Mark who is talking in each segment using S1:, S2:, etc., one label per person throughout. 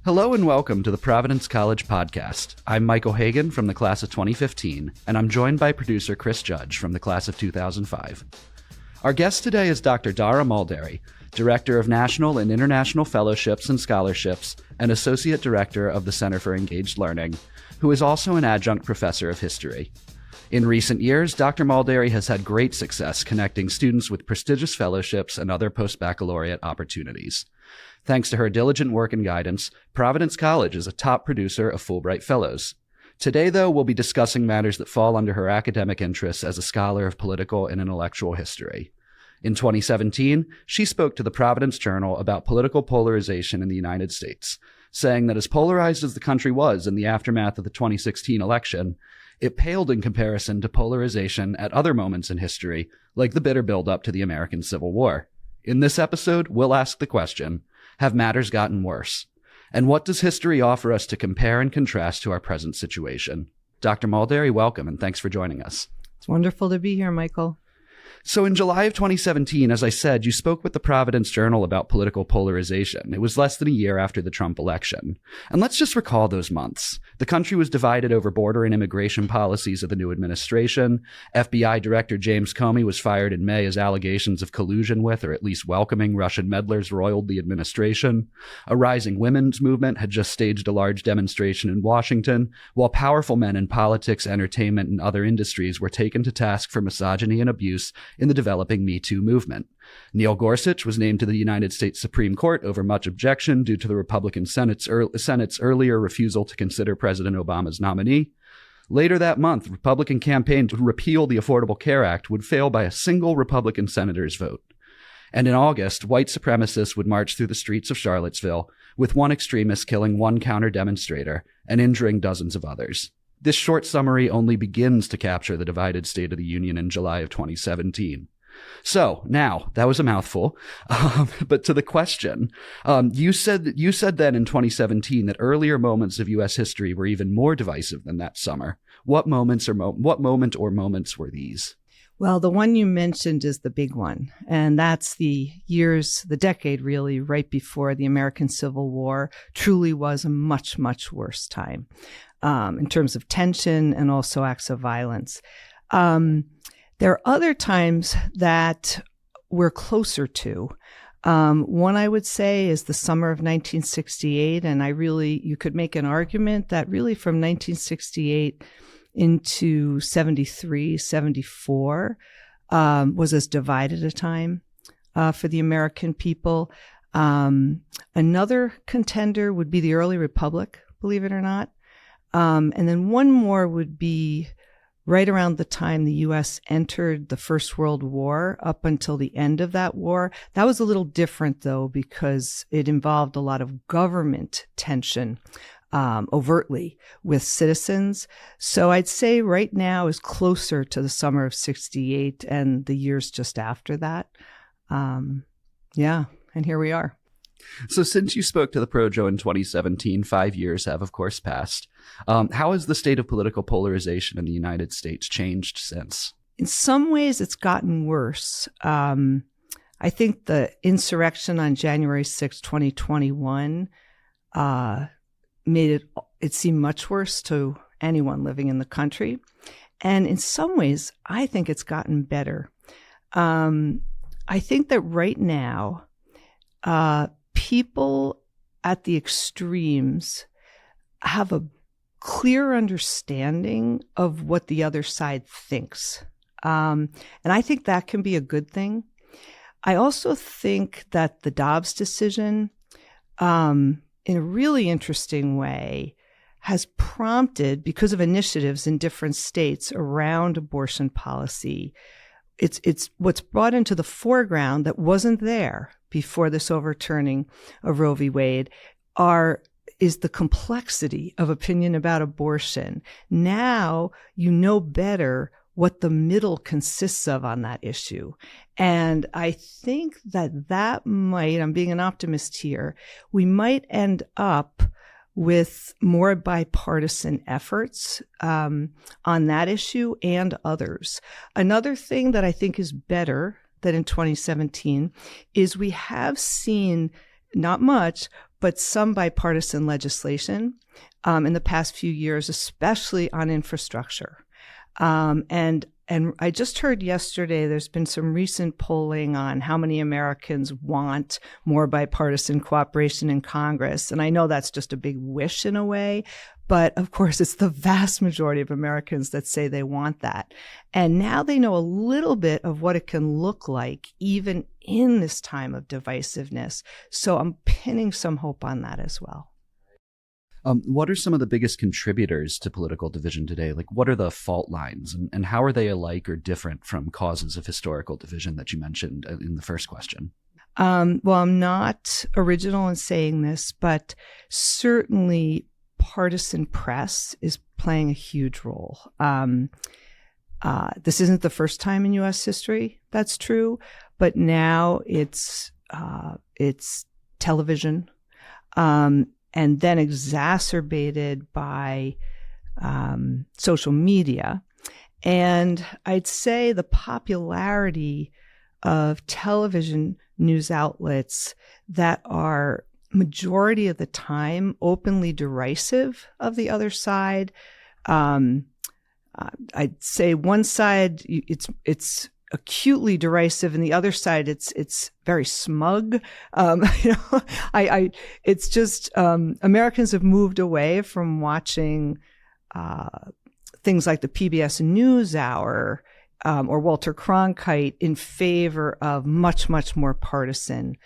S1: Hello and welcome to the Providence College Podcast. I'm Michael Hagan from the class of 2015, and I'm joined by producer Chris Judge from the class of 2005. Our guest today is Dr. Darra Mulderry, Director of National and International Fellowships and Scholarships and Associate Director of the Center for Engaged Learning, who is also an adjunct professor of history. In recent years, Dr. Mulderry has had great success connecting students with prestigious fellowships and other post-baccalaureate opportunities. Thanks to her diligent work and guidance, Providence College is a top producer of Fulbright Fellows. Today, though, we'll be discussing matters that fall under her academic interests as a scholar of political and intellectual history. In 2017, she spoke to the Providence Journal about political polarization in the United States, saying that as polarized as the country was in the aftermath of the 2016 election, it paled in comparison to polarization at other moments in history, like the bitter buildup to the American Civil War. In this episode, we'll ask the question, have matters gotten worse? And what does history offer us to compare and contrast to our present situation? Dr. Mulderry, welcome, and thanks for joining us.
S2: It's wonderful to be here, Michael.
S1: So in July of 2017, as I said, you spoke with the Providence Journal about political polarization. It was less than a year after the Trump election. And let's just recall those months. The country was divided over border and immigration policies of the new administration. FBI Director James Comey was fired in May as allegations of collusion with, or at least welcoming, Russian meddlers roiled the administration. A rising women's movement had just staged a large demonstration in Washington, while powerful men in politics, entertainment, and other industries were taken to task for misogyny and abuse in the developing Me Too movement. Neil Gorsuch was named to the United States Supreme Court over much objection due to the Republican Senate's earlier refusal to consider President Obama's nominee. Later that month, the Republican campaign to repeal the Affordable Care Act would fail by a single Republican senator's vote. And in August, white supremacists would march through the streets of Charlottesville, with one extremist killing one counter-demonstrator and injuring dozens of others. This short summary only begins to capture the divided state of the Union in July of 2017. So now, that was a mouthful, but to the question, you said then in 2017 that earlier moments of U.S. history were even more divisive than that summer. What moment or moments were these?
S2: Well, the one you mentioned is the big one, and that's the decade really, right before the American Civil War truly was a much, much worse time. In terms of tension and also acts of violence. There are other times that we're closer to. One I would say is the summer of 1968, and you could make an argument that really from 1968 into 73, 74 was as divided a time for the American people. Another contender would be the early Republic, believe it or not. And then one more would be right around the time the U.S. entered the First World War up until the end of that war. That was a little different, though, because it involved a lot of government tension overtly with citizens. So I'd say right now is closer to the summer of 68 and the years just after that. And here we are.
S1: So since you spoke to the Projo in 2017, 5 years have, of course, passed. How has the state of political polarization in the United States changed since?
S2: In some ways, it's gotten worse. I think the insurrection on January 6, 2021 made it seem much worse to anyone living in the country. And in some ways, I think it's gotten better. I think that right now, people at the extremes have a clear understanding of what the other side thinks. And I think that can be a good thing. I also think that the Dobbs decision, in a really interesting way, has prompted, because of initiatives in different states around abortion policy, it's what's brought into the foreground that wasn't there before this overturning of Roe v. Wade is the complexity of opinion about abortion. Now you know better what the middle consists of on that issue. And I think that might, I'm being an optimist here, we might end up with more bipartisan efforts on that issue and others. Another thing that I think is better than in 2017 is we have seen not much, but some bipartisan legislation in the past few years, especially on infrastructure. And I just heard yesterday there's been some recent polling on how many Americans want more bipartisan cooperation in Congress. And I know that's just a big wish in a way, but of course it's the vast majority of Americans that say they want that. And now they know a little bit of what it can look like even in this time of divisiveness. So I'm pinning some hope on that as well.
S1: What are some of the biggest contributors to political division today? Like, what are the fault lines, and how are they alike or different from causes of historical division that you mentioned in the first question?
S2: Well, I'm not original in saying this, but certainly partisan press is playing a huge role. This isn't the first time in U.S. history that's true, but now it's television. And then exacerbated by social media. And I'd say the popularity of television news outlets that are majority of the time openly derisive of the other side. I'd say one side, it's acutely derisive, and the other side, it's very smug. It's just Americans have moved away from watching things like the PBS NewsHour or Walter Cronkite in favor of much, much more partisan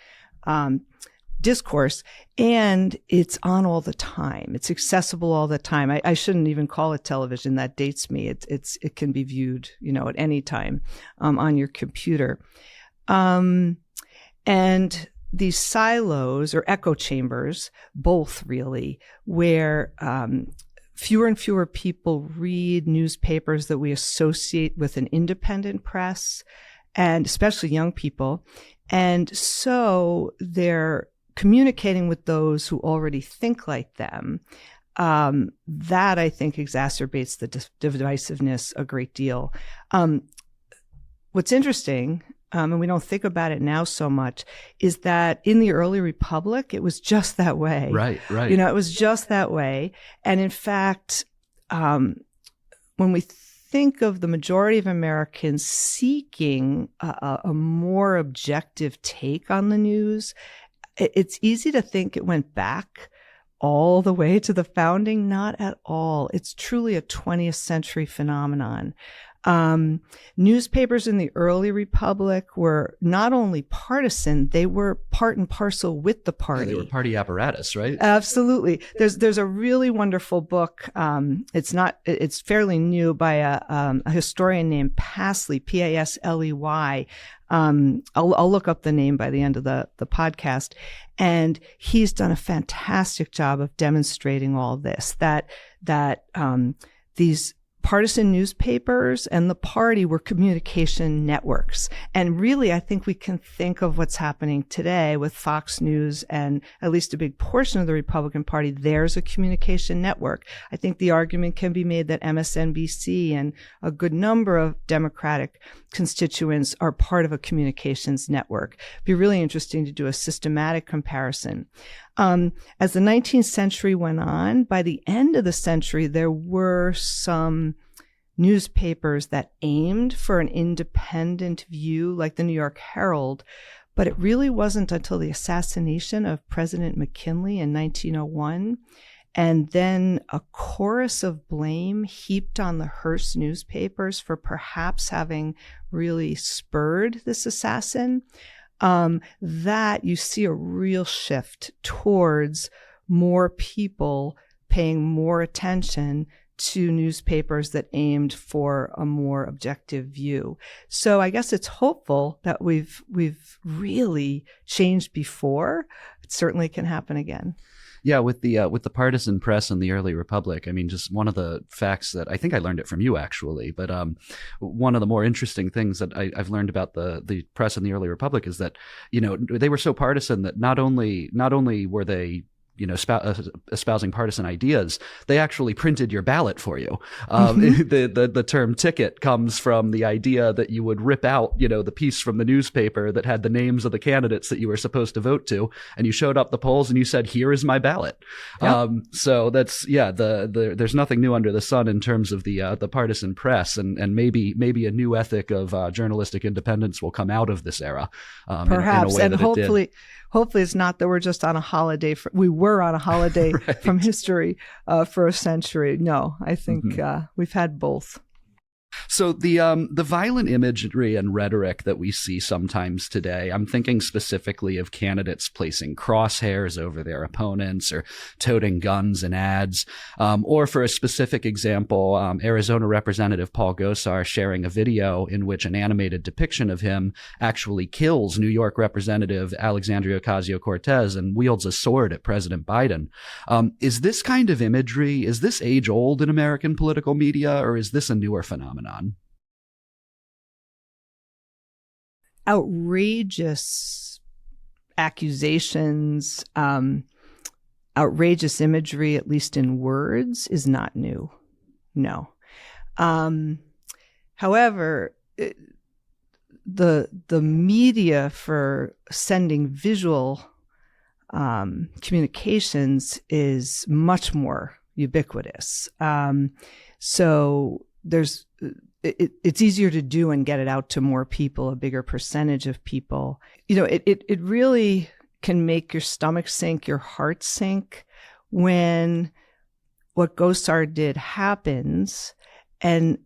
S2: discourse, and it's on all the time. It's accessible all the time. I shouldn't even call it television. That dates me. It can be viewed, at any time on your computer. And these silos or echo chambers, both really, where fewer and fewer people read newspapers that we associate with an independent press, and especially young people. And so they're communicating with those who already think like them. That, I think, exacerbates the divisiveness a great deal. What's interesting, and we don't think about it now so much, is that in the early republic, it was just that way.
S1: Right.
S2: It was just that way. And in fact, when we think of the majority of Americans seeking a more objective take on the news, it's easy to think it went back all the way to the founding. Not at all. It's truly a 20th century phenomenon. Newspapers in the early republic were not only partisan, they were part and parcel with the party.
S1: Yeah, they were party apparatus, right?
S2: Absolutely. There's a really wonderful book. It's fairly new, by a historian named Pasley, Pasley. I'll look up the name by the end of the podcast. And he's done a fantastic job of demonstrating all this, that these partisan newspapers and the party were communication networks. And really, I think we can think of what's happening today with Fox News and at least a big portion of the Republican Party. There's a communication network. I think the argument can be made that MSNBC and a good number of Democratic constituents are part of a communications network. It'd be really interesting to do a systematic comparison. As the 19th century went on, by the end of the century, there were some newspapers that aimed for an independent view, like the New York Herald, but it really wasn't until the assassination of President McKinley in 1901, and then a chorus of blame heaped on the Hearst newspapers for perhaps having really spurred this assassin, that you see a real shift towards more people paying more attention to newspapers that aimed for a more objective view. So I guess it's hopeful that we've really changed before. It certainly can happen again.
S1: Yeah, with the partisan press in the early republic, I mean, just one of the facts that I think I learned it from you actually, but one of the more interesting things that I've learned about the press in the early republic is that, they were so partisan that not only were they espousing partisan ideas, they actually printed your ballot for you. The term ticket comes from the idea that you would rip out, the piece from the newspaper that had the names of the candidates that you were supposed to vote to, and you showed up the polls and you said, "Here is my ballot." Yep. So that's there's nothing new under the sun in terms of the partisan press, and maybe a new ethic of journalistic independence will come out of this era.
S2: Perhaps,
S1: in a way
S2: and
S1: that
S2: hopefully it's not that we're just on a holiday. We were on a holiday
S1: right.
S2: from history for a century. No, I think we've had both.
S1: So the violent imagery and rhetoric that we see sometimes today, I'm thinking specifically of candidates placing crosshairs over their opponents or toting guns in ads, or for a specific example, Arizona Representative Paul Gosar sharing a video in which an animated depiction of him actually kills New York Representative Alexandria Ocasio-Cortez and wields a sword at President Biden. Is this kind of imagery, is this age old in American political media, or is this a newer phenomenon?
S2: Outrageous accusations, outrageous imagery, at least in words, is not new. No. However, the media for sending visual communications is much more ubiquitous. So it's easier to do and get it out to more people, a bigger percentage of people. It really can make your stomach sink, your heart sink when what Gosar did happens, and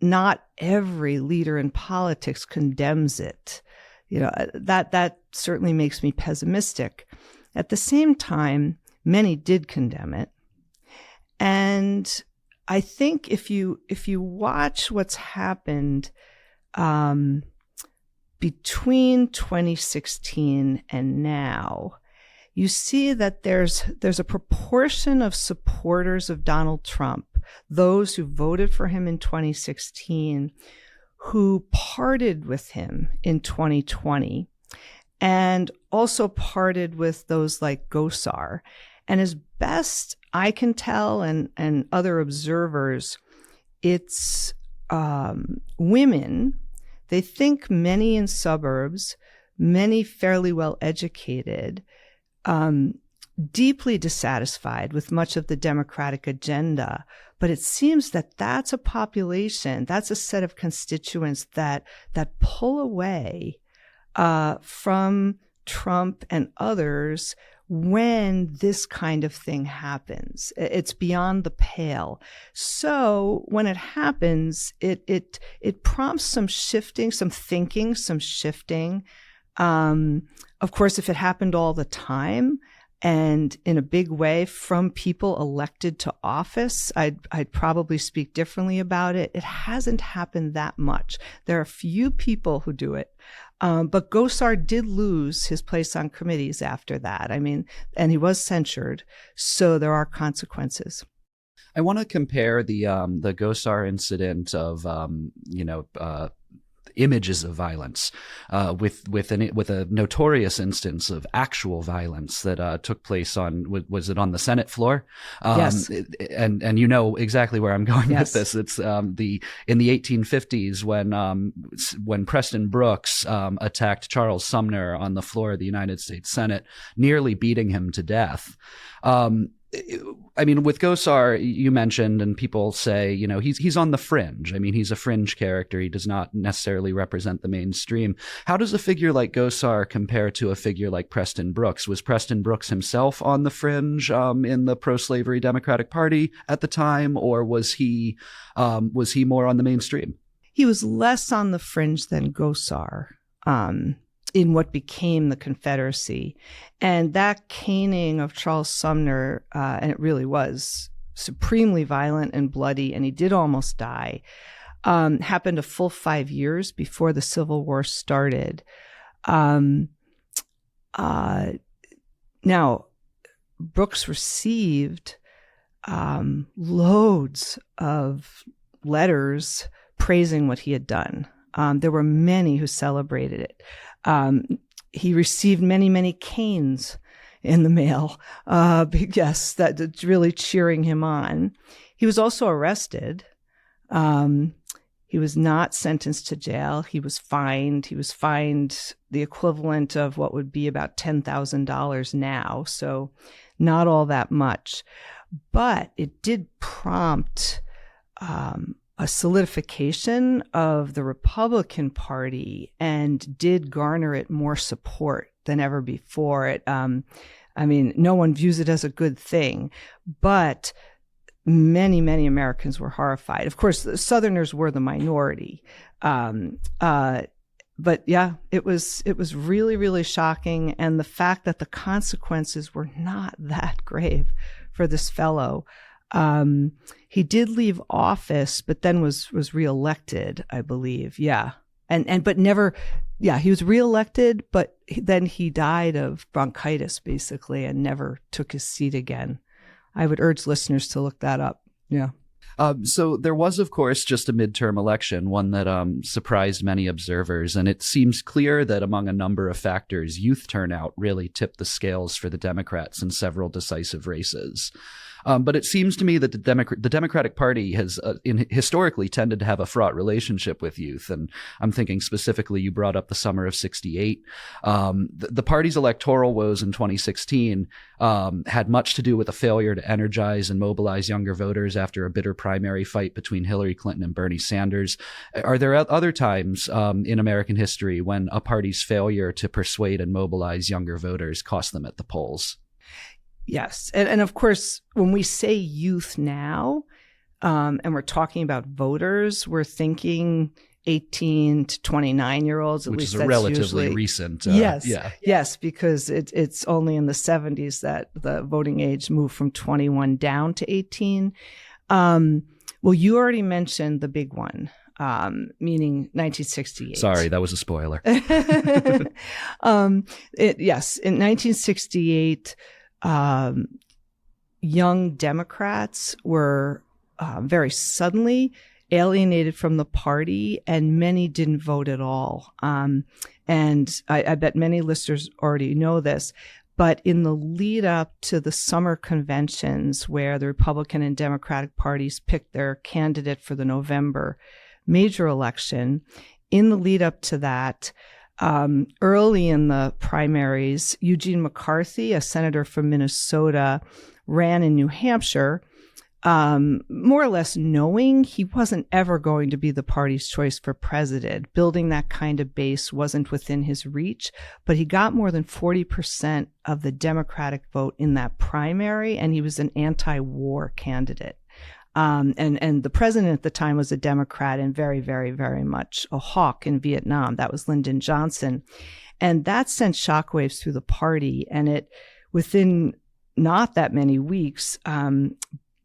S2: not every leader in politics condemns it. That certainly makes me pessimistic. At the same time, many did condemn it. And I think if you watch what's happened between 2016 and now, you see that there's a proportion of supporters of Donald Trump, those who voted for him in 2016, who parted with him in 2020, and also parted with those like Gosar. And as best I can tell, and other observers, it's women. They think many in suburbs, many fairly well educated, deeply dissatisfied with much of the Democratic agenda. But it seems that that's a population, that's a set of constituents that pull away from Trump and others when this kind of thing happens. It's beyond the pale. So when it happens, it prompts some shifting, some thinking, some shifting. Of course, if it happened all the time and in a big way from people elected to office, I'd probably speak differently about it. It hasn't happened that much. There are a few people who do it. But Gosar did lose his place on committees after that. I mean, and he was censured. So there are consequences.
S1: I want to compare the Gosar incident of, images of violence with a notorious instance of actual violence that took place was it on the Senate floor?
S2: Yes.
S1: And you know exactly where I'm going
S2: yes.
S1: with this. It's in the 1850s when Preston Brooks attacked Charles Sumner on the floor of the United States Senate, nearly beating him to death. I mean, with Gosar, you mentioned, and people say, he's on the fringe. I mean, he's a fringe character. He does not necessarily represent the mainstream. How does a figure like Gosar compare to a figure like Preston Brooks? Was Preston Brooks himself on the fringe in the pro-slavery Democratic Party at the time, or was he more on the mainstream?
S2: He was less on the fringe than Gosar. In what became the Confederacy. And that caning of Charles Sumner, and it really was supremely violent and bloody, and he did almost die, happened a full 5 years before the Civil War started. Now, Brooks received loads of letters praising what he had done. There were many who celebrated it. He received many, many canes. in the mail. Yes, that's really cheering him on. He was also arrested. He was not sentenced to jail. He was fined. He was fined the equivalent of what would be about $10,000 now. So not all that much. But it did prompt a solidification of the Republican Party and did garner it more support than ever before. No one views it as a good thing, but many, many Americans were horrified. Of course, the Southerners were the minority. But yeah, it was really, really shocking. And the fact that the consequences were not that grave for this fellow. He did leave office, but then was reelected, I believe. Yeah. But never, yeah, he was reelected, but then he died of bronchitis basically and never took his seat again. I would urge listeners to look that up. Yeah.
S1: So there was, of course, just a midterm election, one that surprised many observers. And it seems clear that among a number of factors, youth turnout really tipped the scales for the Democrats in several decisive races. But it seems to me that the Democratic Party has historically tended to have a fraught relationship with youth. And I'm thinking specifically, you brought up the summer of '68. The party's electoral woes in 2016 had much to do with a failure to energize and mobilize younger voters after a bitter primary fight between Hillary Clinton and Bernie Sanders. Are there other times in American history when a party's failure to persuade and mobilize younger voters cost them at the polls?
S2: Yes. And of course, when we say youth now, and we're talking about voters, we're thinking 18 to 29-year-olds.
S1: Which is a relatively recent.
S2: Yes, because it's only in the 70s that the voting age moved from 21 down to 18. Well, you already mentioned the big one, meaning 1968.
S1: Sorry, that was a spoiler.
S2: Yes, in 1968, young Democrats were very suddenly alienated from the party, and many didn't vote at all. And I bet many listeners already know this, but in the lead up to the summer conventions where the Republican and Democratic parties picked their candidate for the November major election, in the lead up to that, early in the primaries, Eugene McCarthy, a senator from Minnesota, ran in New Hampshire, more or less knowing he wasn't ever going to be the party's choice for president. Building that kind of base wasn't within his reach, but he got more than 40% of the Democratic vote in that primary, and he was an anti-war candidate. And the president at the time was a Democrat and very, very, very much a hawk in Vietnam. That was Lyndon Johnson. And that sent shockwaves through the party. And within not that many weeks,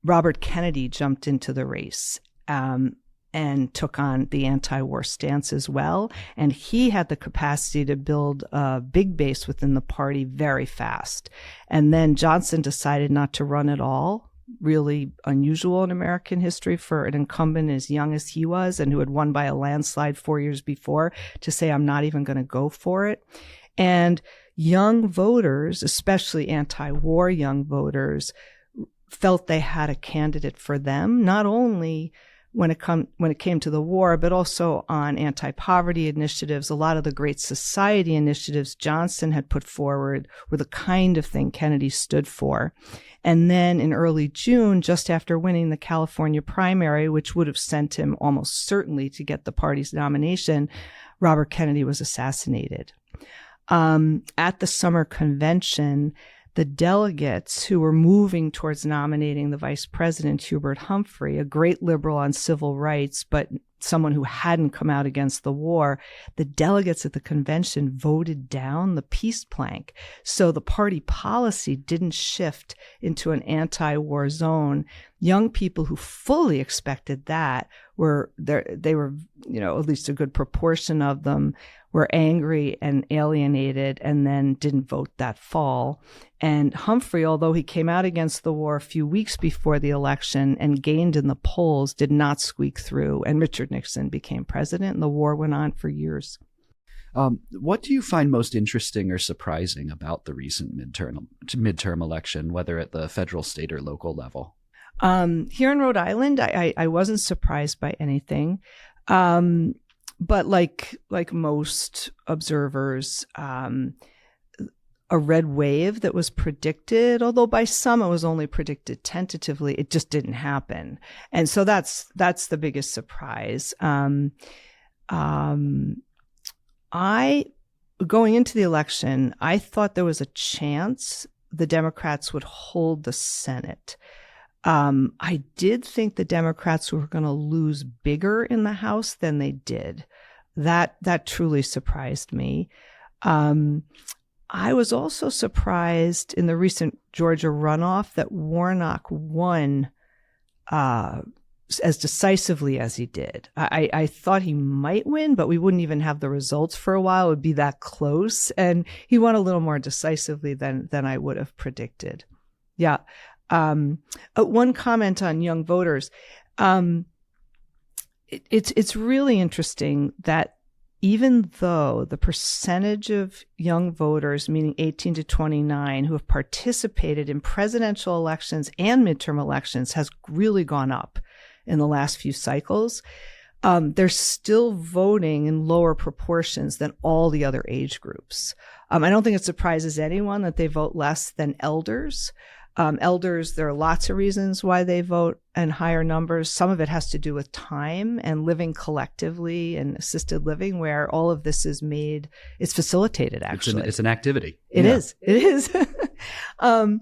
S2: Robert Kennedy jumped into the race and took on the anti-war stance as well. And he had the capacity to build a big base within the party very fast. And then Johnson decided not to run at all. Really unusual in American history for an incumbent as young as he was and who had won by a landslide 4 years before to say, I'm not even going to go for it. And young voters, especially anti-war young voters, felt they had a candidate for them, not only when it came to the war, but also on anti-poverty initiatives. A lot of the Great Society initiatives Johnson had put forward were the kind of thing Kennedy stood for. And then in early June, just after winning the California primary, which would have sent him almost certainly to get the party's nomination, Robert Kennedy was assassinated. At the summer convention, the delegates who were moving towards nominating the vice president, Hubert Humphrey, a great liberal on civil rights, but someone who hadn't come out against the war, the delegates at the convention voted down the peace plank. So the party policy didn't shift into an anti-war zone. Young people who fully expected that were there. They were, at least a good proportion of them were angry and alienated and then didn't vote that fall. And Humphrey, although he came out against the war a few weeks before the election and gained in the polls, did not squeak through. And Richard Nixon became president, and the war went on for years.
S1: What do you find most interesting or surprising about the recent midterm election, whether at the federal, state, or local level?
S2: Here in Rhode Island, I wasn't surprised by anything. But like most observers, a red wave that was predicted, although by some it was only predicted tentatively, it just didn't happen. And so that's the biggest surprise. Going into the election, I thought there was a chance the Democrats would hold the Senate. I did think the Democrats were going to lose bigger in the House than they did. That truly surprised me. I was also surprised in the recent Georgia runoff that Warnock won as decisively as he did. I thought he might win, but we wouldn't even have the results for a while. It would be that close. And he won a little more decisively than I would have predicted. Yeah. One comment on young voters. It's really interesting that even though the percentage of young voters, meaning 18 to 29, who have participated in presidential elections and midterm elections has really gone up in the last few cycles, they're still voting in lower proportions than all the other age groups. I don't think it surprises anyone that they vote less than elders. Elders, there are lots of reasons why they vote in higher numbers. Some of it has to do with time and living collectively and assisted living, where all of this is made, it's facilitated, actually.
S1: It's an activity.
S2: It is. And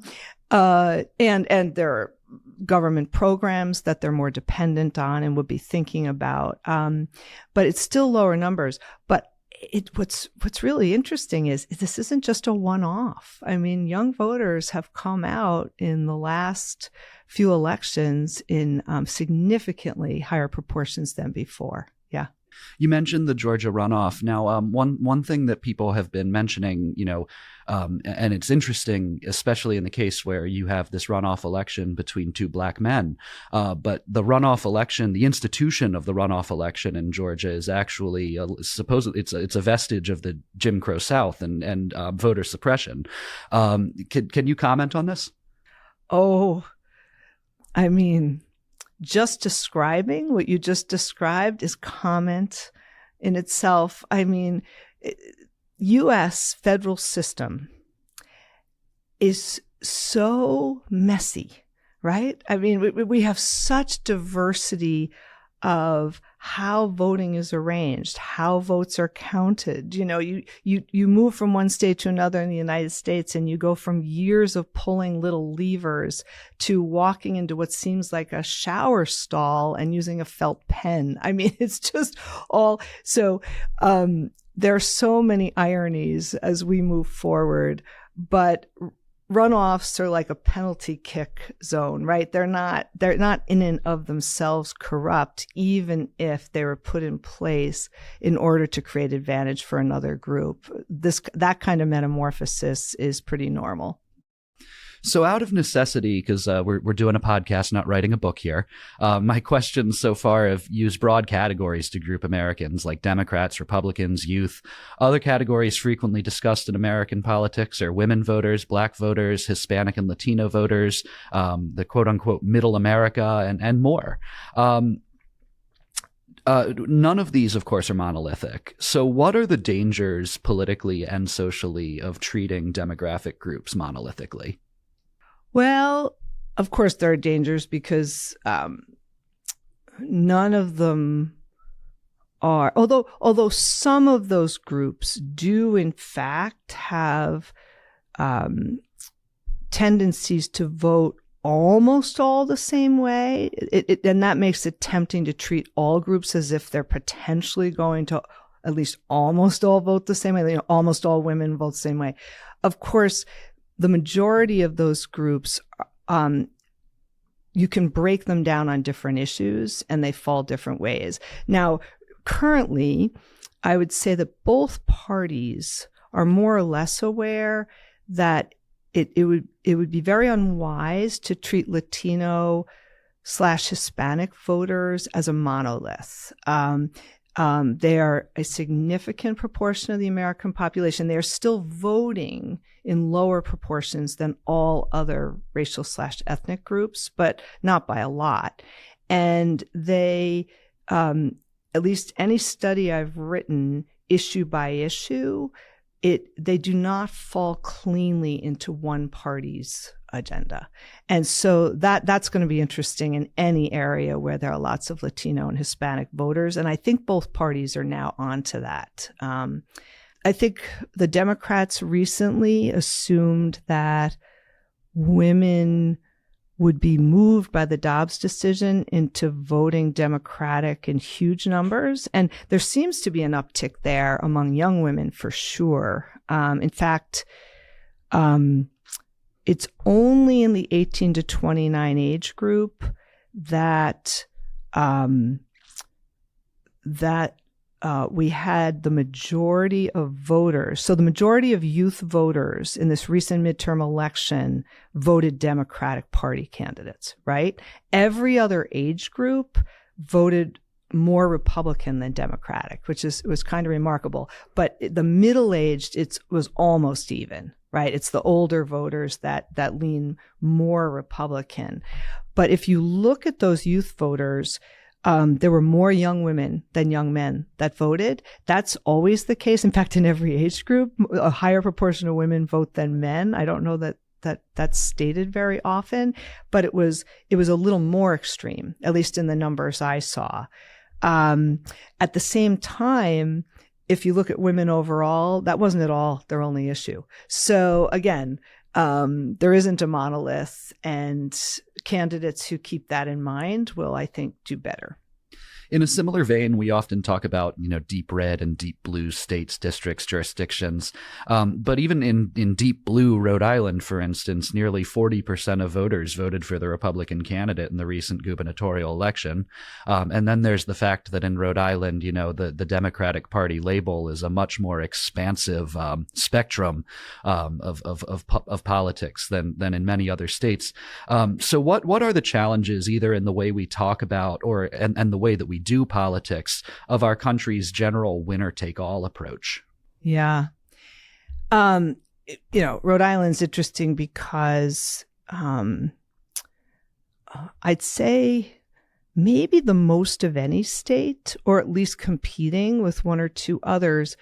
S2: there are government programs that they're more dependent on and would be thinking about. But it's still lower numbers. But what's really interesting is this isn't just a one-off. I mean, young voters have come out in the last few elections in significantly higher proportions than before. Yeah.
S1: You mentioned the Georgia runoff. Now, one thing that people have been mentioning, and it's interesting, especially in the case where you have this runoff election between two black men. But the runoff election, the institution of the runoff election in Georgia is actually supposedly it's a vestige of the Jim Crow South and voter suppression. Can you comment on this?
S2: Oh, I mean, just describing what you just described is comment in itself. I mean, U.S. federal system is so messy, right? I mean, we have such diversity of how voting is arranged, how votes are counted. You move from one state to another in the United States, and you go from years of pulling little levers to walking into what seems like a shower stall and using a felt pen. I mean, it's just all so. There are so many ironies as we move forward, but runoffs are like a penalty kick zone, right? They're not in and of themselves corrupt, even if they were put in place in order to create advantage for another group. That kind of metamorphosis is pretty normal.
S1: So out of necessity, because we're doing a podcast, not writing a book here, my questions so far have used broad categories to group Americans, like Democrats, Republicans, youth. Other categories frequently discussed in American politics are women voters, black voters, Hispanic and Latino voters, the quote-unquote middle America, and more. None of these, of course, are monolithic. So what are the dangers politically and socially of treating demographic groups monolithically?
S2: Well, of course, there are dangers because none of them are, although some of those groups do, in fact, have tendencies to vote almost all the same way. And that makes it tempting to treat all groups as if they're potentially going to at least almost all vote the same way. Almost all women vote the same way. Of course, the majority of those groups, you can break them down on different issues and they fall different ways. Now, currently, I would say that both parties are more or less aware that it would be very unwise to treat Latino/Hispanic voters as a monolith. They are a significant proportion of the American population. They are still voting in lower proportions than all other racial/ethnic groups, but not by a lot. And they, at least any study I've written, issue by issue, they do not fall cleanly into one party's agenda. And so that's going to be interesting in any area where there are lots of Latino and Hispanic voters. And I think both parties are now onto that. I think the Democrats recently assumed that women would be moved by the Dobbs decision into voting Democratic in huge numbers. And there seems to be an uptick there among young women for sure. In fact, it's only in the 18 to 29 age group that we had the majority of voters. So the majority of youth voters in this recent midterm election voted Democratic Party candidates, right? Every other age group voted more Republican than Democratic, which was kind of remarkable. But the middle-aged, it was almost even, right? It's the older voters that lean more Republican. But if you look at those youth voters, there were more young women than young men that voted. That's always the case. In fact, in every age group, a higher proportion of women vote than men. I don't know that's stated very often, but it was a little more extreme, at least in the numbers I saw. At the same time, if you look at women overall, that wasn't at all their only issue. So again, there isn't a monolith, and candidates who keep that in mind will, I think, do better.
S1: In a similar vein, we often talk about, deep red and deep blue states, districts, jurisdictions. But even in deep blue Rhode Island, for instance, nearly 40% of voters voted for the Republican candidate in the recent gubernatorial election. And then there's the fact that in Rhode Island, the Democratic Party label is a much more expansive spectrum of politics than in many other states. So what are the challenges, either in the way we talk about and the way that we do politics, of our country's general winner-take-all approach?
S2: Yeah. Rhode Island's interesting because I'd say maybe the most of any state, or at least competing with one or two others.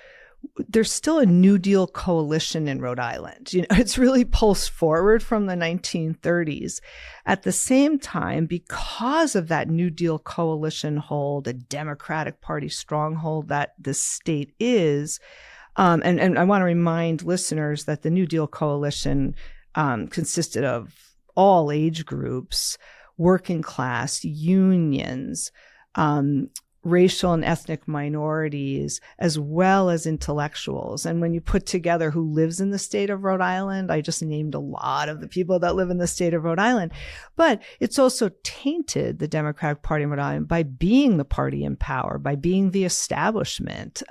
S2: There's still a New Deal coalition in Rhode Island. It's really pulsed forward from the 1930s. At the same time, because of that New Deal coalition hold, a Democratic Party stronghold that the state is, and I want to remind listeners that the New Deal coalition consisted of all age groups, working class, unions, racial and ethnic minorities, as well as intellectuals. And when you put together who lives in the state of Rhode Island, I just named a lot of the people that live in the state of Rhode Island. But it's also tainted the Democratic Party in Rhode Island by being the party in power, by being the establishment.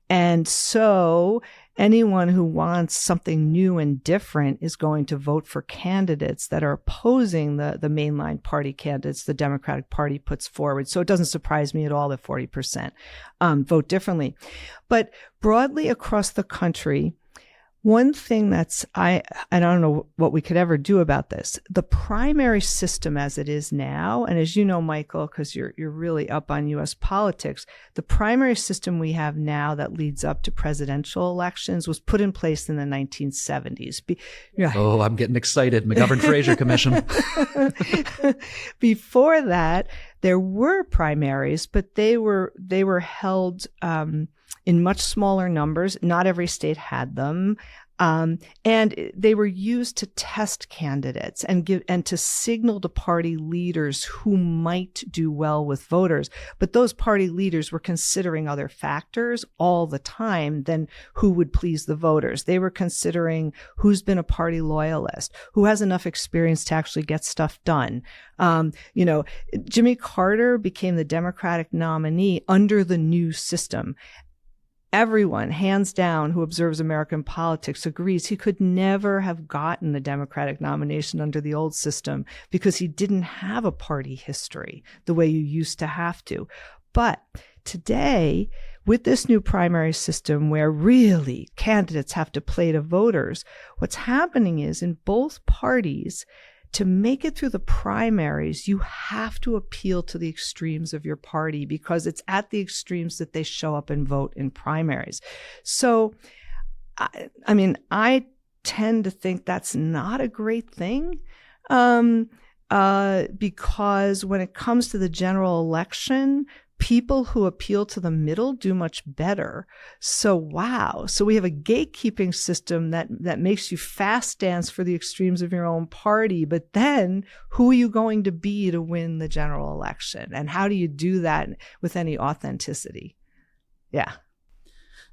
S2: And so anyone who wants something new and different is going to vote for candidates that are opposing the mainline party candidates the Democratic Party puts forward. So it doesn't surprise me at all that 40% vote differently. But broadly across the country, one thing I don't know what we could ever do about this. The primary system as it is now, and as you know, Michael, because you're really up on U.S. politics, the primary system we have now that leads up to presidential elections was put in place in the 1970s.
S1: Oh, I'm getting excited. McGovern-Fraser Commission.
S2: Before that, there were primaries, but they were held in much smaller numbers. Not every state had them. And they were used to test candidates and to signal to party leaders who might do well with voters. But those party leaders were considering other factors all the time than who would please the voters. They were considering who's been a party loyalist, who has enough experience to actually get stuff done. Jimmy Carter became the Democratic nominee under the new system. Everyone, hands down, who observes American politics agrees he could never have gotten the Democratic nomination under the old system because he didn't have a party history the way you used to have to. But Today, with this new primary system where really candidates have to play to voters, what's happening is in both parties, to make it through the primaries, you have to appeal to the extremes of your party because it's at the extremes that they show up and vote in primaries. So, I mean, I tend to think that's not a great thing. Because when it comes to the general election, people who appeal to the middle do much better. So, wow. So we have a gatekeeping system that makes you fast dance for the extremes of your own party. But then who are you going to be to win the general election? And how do you do that with any authenticity? Yeah.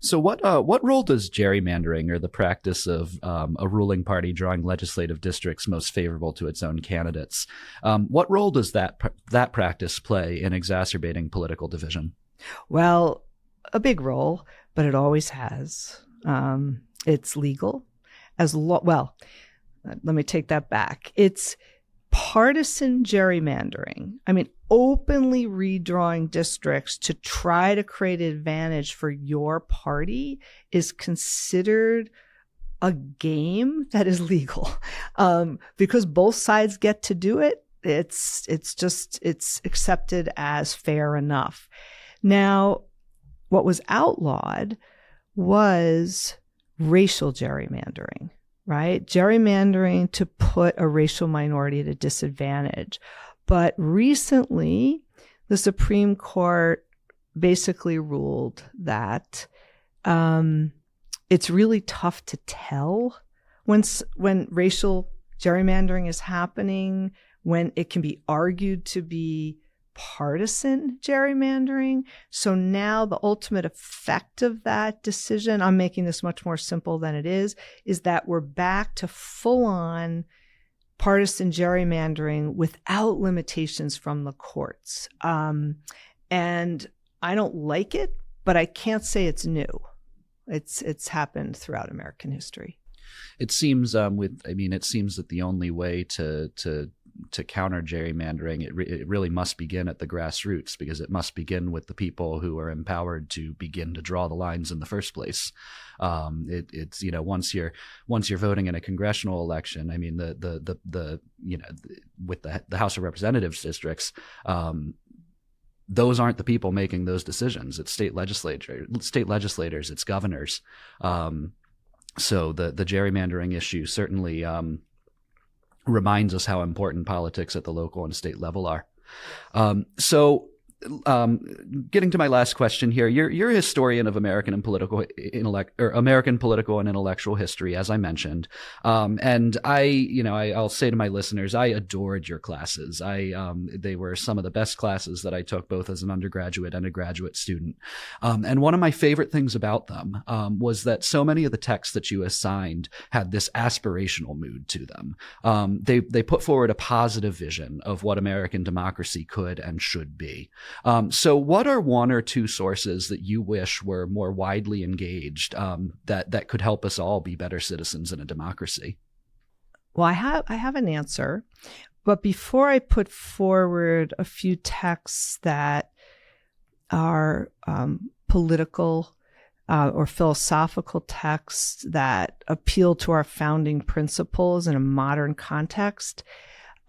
S1: So what role does gerrymandering, or the practice of a ruling party drawing legislative districts most favorable to its own candidates, what role does that practice play in exacerbating political division?
S2: Well, a big role, but it always has. It's legal well, let me take that back. It's partisan gerrymandering. I mean, openly redrawing districts to try to create an advantage for your party is considered a game that is legal. Because both sides get to do it, it's accepted as fair enough. Now, what was outlawed was racial gerrymandering. Right? Gerrymandering to put a racial minority at a disadvantage. But recently, the Supreme Court basically ruled that it's really tough to tell when racial gerrymandering is happening, when it can be argued to be partisan gerrymandering. So now the ultimate effect of that decision, I'm making this much more simple than it is that we're back to full-on partisan gerrymandering without limitations from the courts. And I don't like it, but I can't say it's new. It's happened throughout American history.
S1: It seems it seems that the only way to counter gerrymandering, it really must begin at the grassroots, because it must begin with the people who are empowered to begin to draw the lines in the first place. It's once you're voting in a congressional election, I mean the with the House of Representatives districts, those aren't the people making those decisions. It's state legislators, it's governors. So the gerrymandering issue certainly reminds us how important politics at the local and state level are. Getting to my last question here, you're a historian of American political and intellectual history, as I mentioned, and I'll say to my listeners, I adored your classes. They were some of the best classes that I took, both as an undergraduate and a graduate student. And one of my favorite things about them was that so many of the texts that you assigned had this aspirational mood to them. They put forward a positive vision of what American democracy could and should be. So what are one or two sources that you wish were more widely engaged, that could help us all be better citizens in a democracy?
S2: Well, I have an answer, but before I put forward a few texts that are political or philosophical texts that appeal to our founding principles in a modern context,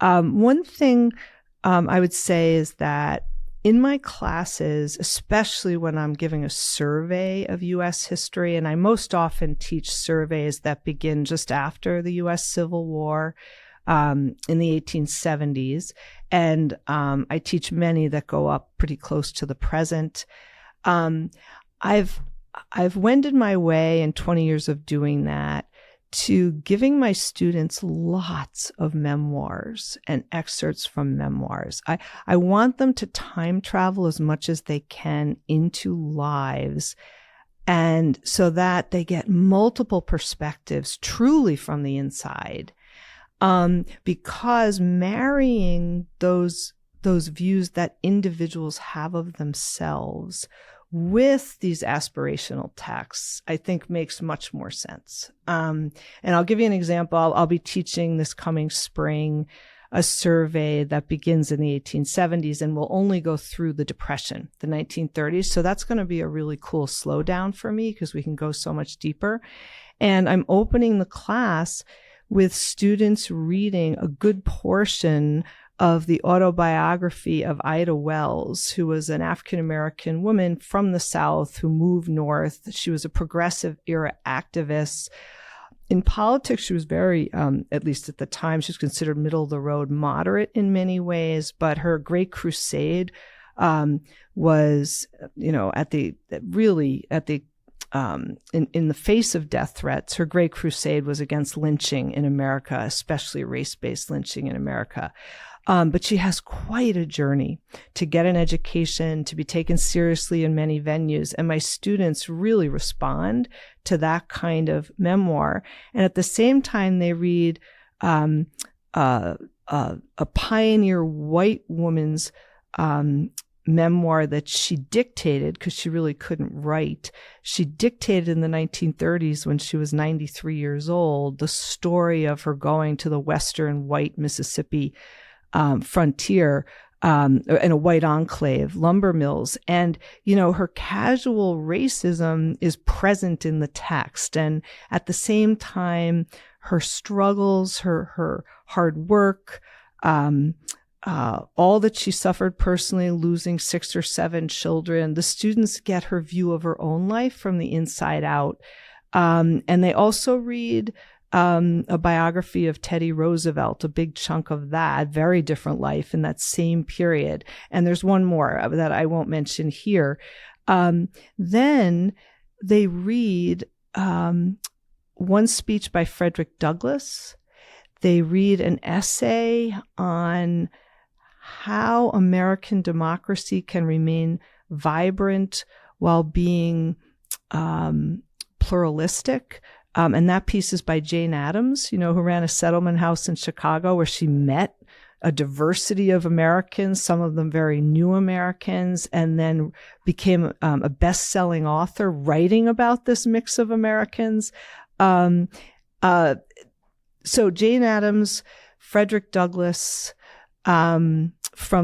S2: one thing I would say is that in my classes, especially when I'm giving a survey of U.S. history, and I most often teach surveys that begin just after the U.S. Civil War in the 1870s, and I teach many that go up pretty close to the present. I've wended my way in 20 years of doing that to giving my students lots of memoirs and excerpts from memoirs. I want them to time travel as much as they can into lives, and so that they get multiple perspectives truly from the inside. Because marrying those views that individuals have of themselves with these aspirational texts, I think makes much more sense. And I'll give you an example. I'll be teaching this coming spring a survey that begins in the 1870s and will only go through the Depression, the 1930s. So that's going to be a really cool slowdown for me because we can go so much deeper. And I'm opening the class with students reading a good portion of the autobiography of Ida Wells, who was an African-American woman from the South who moved north. She was a progressive era activist. In politics, she was very, at least at the time, she was considered middle of the road, moderate in many ways, but her great crusade was, in the face of death threats, her great crusade was against lynching in America, especially race-based lynching in America. But she has quite a journey to get an education, to be taken seriously in many venues. And my students really respond to that kind of memoir. And at the same time, they read a pioneer white woman's memoir that she dictated because she really couldn't write. She dictated in the 1930s when she was 93 years old, the story of her going to the western white Mississippi frontier in a white enclave, lumber mills. And, her casual racism is present in the text. And at the same time, her struggles, her hard work, all that she suffered personally, losing 6 or 7 children, the students get her view of her own life from the inside out. And they also read a biography of Teddy Roosevelt, a big chunk of that, very different life in that same period. And there's one more that I won't mention here. Then they read one speech by Frederick Douglass. They read an essay on how American democracy can remain vibrant while being pluralistic. And that piece is by Jane Addams, who ran a settlement house in Chicago where she met a diversity of Americans, some of them very new Americans, and then became a best-selling author writing about this mix of Americans. So Jane Addams, Frederick Douglass, from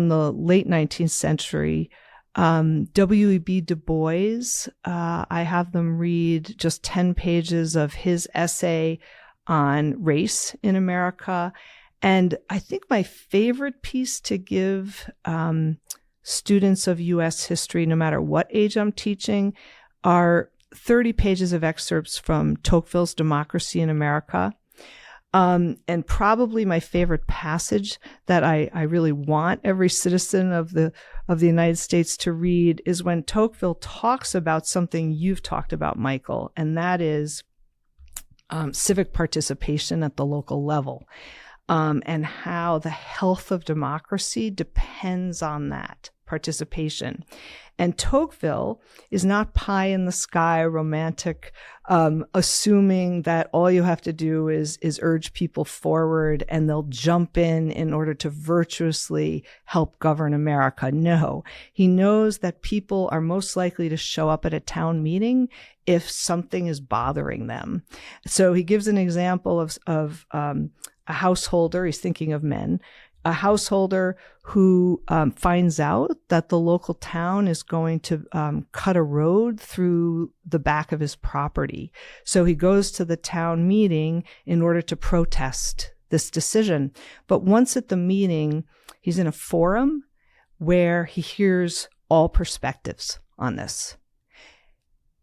S2: the late 19th century, W.E.B. Du Bois, I have them read just 10 pages of his essay on race in America. And I think my favorite piece to give students of U.S. history, no matter what age I'm teaching, are 30 pages of excerpts from Tocqueville's Democracy in America. And probably my favorite passage that I really want every citizen of the United States to read is when Tocqueville talks about something you've talked about, Michael, and that is civic participation at the local level, and how the health of democracy depends on that participation. And Tocqueville is not pie in the sky romantic, assuming that all you have to do is urge people forward and they'll jump in order to virtuously help govern America. No, he knows that people are most likely to show up at a town meeting if something is bothering them. So he gives an example of a householder. He's thinking of men. A householder who finds out that the local town is going to cut a road through the back of his property. So he goes to the town meeting in order to protest this decision. But once at the meeting, he's in a forum where he hears all perspectives on this.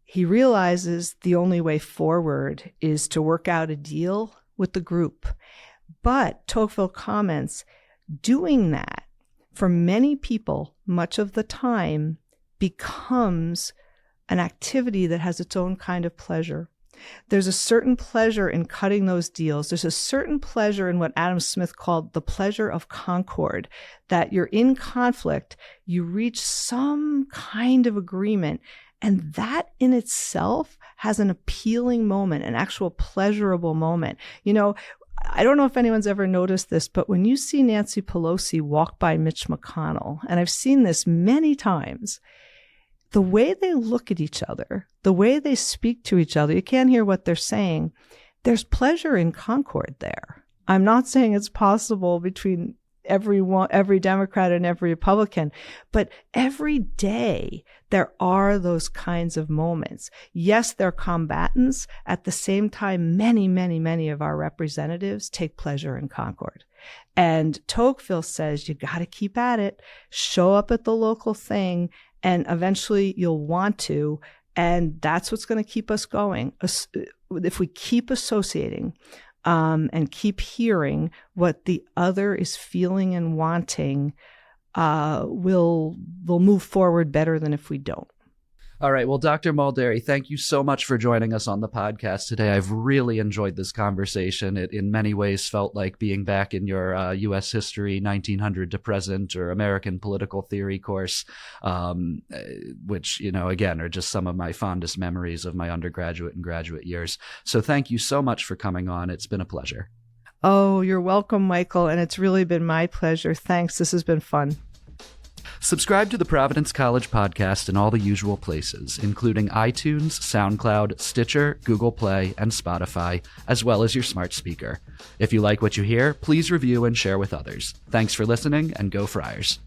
S2: He realizes the only way forward is to work out a deal with the group. But Tocqueville comments, doing that for many people much of the time becomes an activity that has its own kind of pleasure. There's a certain pleasure in cutting those deals. There's a certain pleasure in what Adam Smith called the pleasure of concord, that you're in conflict, you reach some kind of agreement, and that in itself has an appealing moment, an actual pleasurable moment. I don't know if anyone's ever noticed this, but when you see Nancy Pelosi walk by Mitch McConnell, and I've seen this many times, the way they look at each other, the way they speak to each other, you can't hear what they're saying. There's pleasure in concord there. I'm not saying it's possible between every Democrat and every Republican, but every day there are those kinds of moments. Yes, they're combatants. At the same time, many, many, many of our representatives take pleasure in concord. And Tocqueville says you got to keep at it, show up at the local thing, and eventually you'll want to. And that's what's going to keep us going. If we keep associating and keep hearing what the other is feeling and wanting, we'll move forward better than if we don't.
S1: All right. Well, Dr. Mulderry, thank you so much for joining us on the podcast today. I've really enjoyed this conversation. It in many ways felt like being back in your U.S. history, 1900 to present, or American political theory course, which, again, are just some of my fondest memories of my undergraduate and graduate years. So thank you so much for coming on. It's been a pleasure.
S2: Oh, you're welcome, Michael. And it's really been my pleasure. Thanks. This has been fun.
S1: Subscribe to the Providence College Podcast in all the usual places, including iTunes, SoundCloud, Stitcher, Google Play, and Spotify, as well as your smart speaker. If you like what you hear, please review and share with others. Thanks for listening, and go Friars.